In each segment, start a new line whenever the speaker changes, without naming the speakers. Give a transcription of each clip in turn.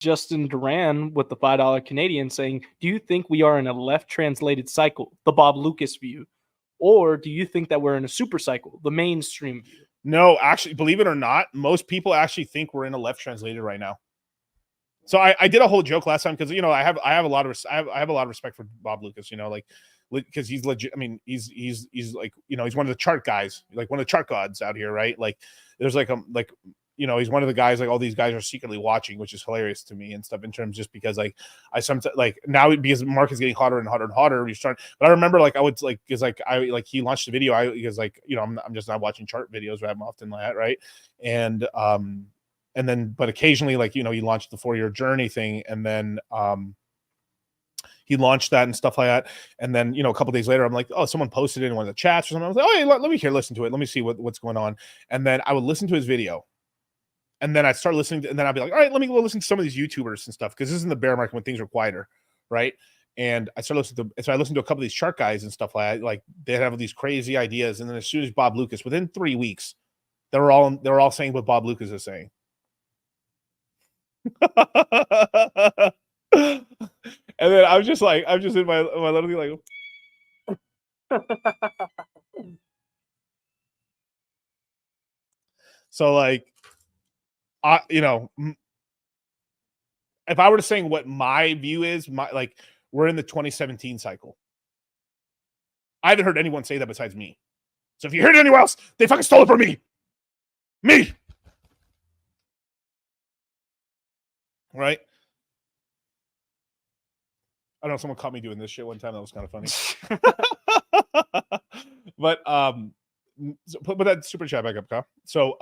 Justin Duran with the $5 Canadian saying, "Do you think we are in a left translated cycle, the Bob Lucas view, or do you think that we're in a super cycle, the mainstream view?"
No, actually, believe it or not, most people actually think we're in a left translated right now. So I did a whole joke last time because I have a lot of I have a lot of respect for Bob Lucas, because he's legit. I mean, he's like he's one of the chart guys, like one of the chart gods out here, right? Like there's he's one of the guys like all these guys are secretly watching, which is hilarious to me and stuff in terms just because like I sometimes like now because the market's getting hotter and hotter and hotter, you're starting. But I remember like I would like because like I like he launched the video because like I'm just not watching chart videos I'm often like that, right? And then, but occasionally, like, he launched the 4-year journey thing, and then he launched that and stuff like that. And then, a couple days later, I'm like, oh, someone posted it in one of the chats or something. I was like, oh, hey, let me listen to it. Let me see what's going on. And then I would listen to his video. And then I'd start listening and then I'd be like, all right, let me go listen to some of these YouTubers and stuff. Because this is in the bear market when things are quieter, right? And I listened to a couple of these chart guys and stuff like that. Like they have these crazy ideas. And then as soon as Bob Lucas, within 3 weeks, they were all saying what Bob Lucas is saying. And then I'm just in my little thing like so like if I were to say what my view is, we're in the 2017 cycle. I haven't heard anyone say that besides me. So if you heard it anywhere else, they fucking stole it from me. Me. Right? I don't know, someone caught me doing this shit one time. That was kind of funny. But put that super chat back up, Kyle. So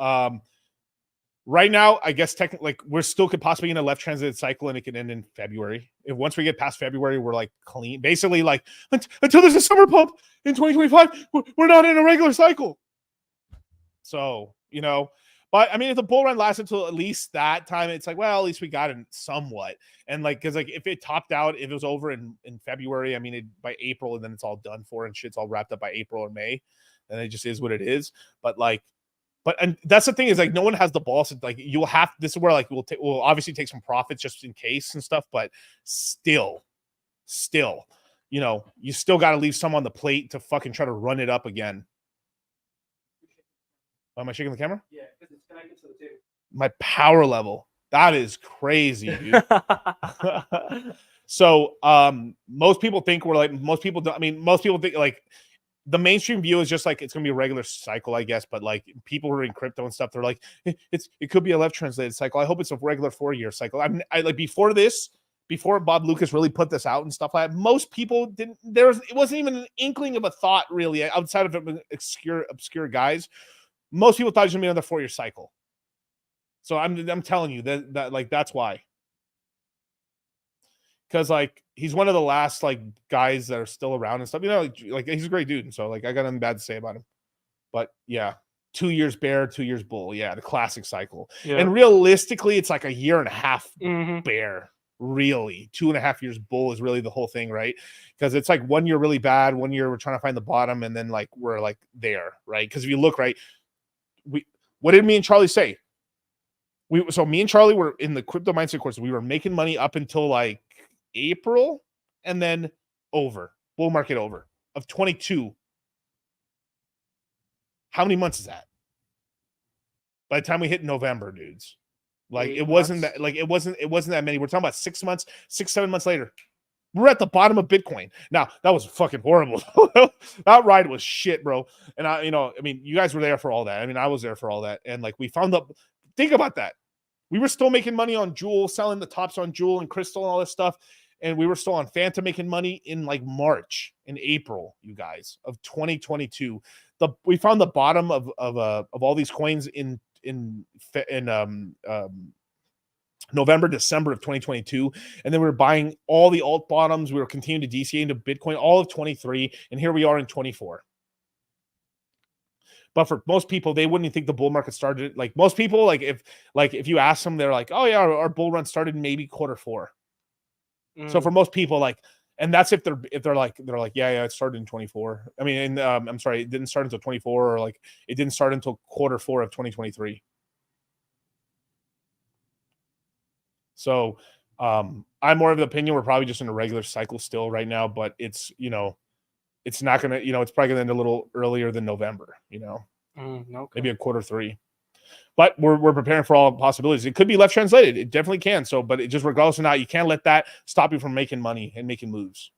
right now, I guess technically, like we're still could possibly in a left transit cycle, and it can end in February. If once we get past February, we're like clean. Basically, like until there's a summer pump in 2025, we're not in a regular cycle. So but I mean, if the bull run lasts until at least that time, it's like, well, at least we got it somewhat. And like, because like if it topped out, if it was over in February, I mean, by April, and then it's all done for and shit's all wrapped up by April or May, and it just is what it is. And that's the thing is like no one has the balls. Like you'll have. This is where like we'll obviously take some profits just in case and stuff, but still, you still got to leave some on the plate to fucking try to run it up again. Am I shaking the camera?
Yeah, because it's connected to the table.
My power level. That is crazy, dude. So most people think most people think like the mainstream view is just like it's gonna be a regular cycle, I guess. But like people who are in crypto and stuff, they're like, it could be a left translated cycle. I hope it's a regular 4-year cycle. I like before Bob Lucas really put this out and stuff like that, most people didn't. It wasn't even an inkling of a thought really outside of obscure guys. Most people thought it was gonna be another 4-year cycle. So I'm telling you that like that's why. Because like he's one of the last like guys that are still around and stuff. Like he's a great dude, and so like I got nothing bad to say about him. But yeah, 2 years bear, 2 years bull. Yeah, the classic cycle. Yeah. And realistically, it's like a year and a half bear. Really, 2.5 years bull is really the whole thing, right? Because it's like 1 year really bad, 1 year we're trying to find the bottom, and then like we're like there, right? Because if you look right. What did me and Charlie say? So me and Charlie were in the crypto mindset course. We were making money up until like April, and then bull market over of 22. How many months is that? By the time we hit November, dudes, like it wasn't that many. We're talking about 6 months, 7 months later. We're at the bottom of Bitcoin. Now, that was fucking horrible. That ride was shit, bro. And I mean, you guys were there for all that. I mean, I was there for all that. And like, we found think about that. We were still making money on Jewel, selling the tops on Jewel and Crystal and all this stuff. And we were still on Phantom making money in like March and April, you guys, of 2022. We found the bottom of all these coins in November, December of 2022. And then we were buying all the alt bottoms. We were continuing to DCA into Bitcoin all of 23. And here we are in 24. But for most people, they wouldn't think the bull market started. Like most people, like if you ask them, they're like, oh yeah, our bull run started in maybe Q4. So for most people, like, and that's if they're like, yeah, it started in 24. I mean, I'm sorry, it didn't start until 24, or like it didn't start until Q4 of 2023. So I'm more of the opinion we're probably just in a regular cycle still right now, but it's, you know, it's not gonna, you know, it's probably gonna end a little earlier than November, you know,
Okay.
maybe a Q3. But we're preparing for all possibilities. It could be left translated. It definitely can. So, but it just regardless of not, you can't let that stop you from making money and making moves.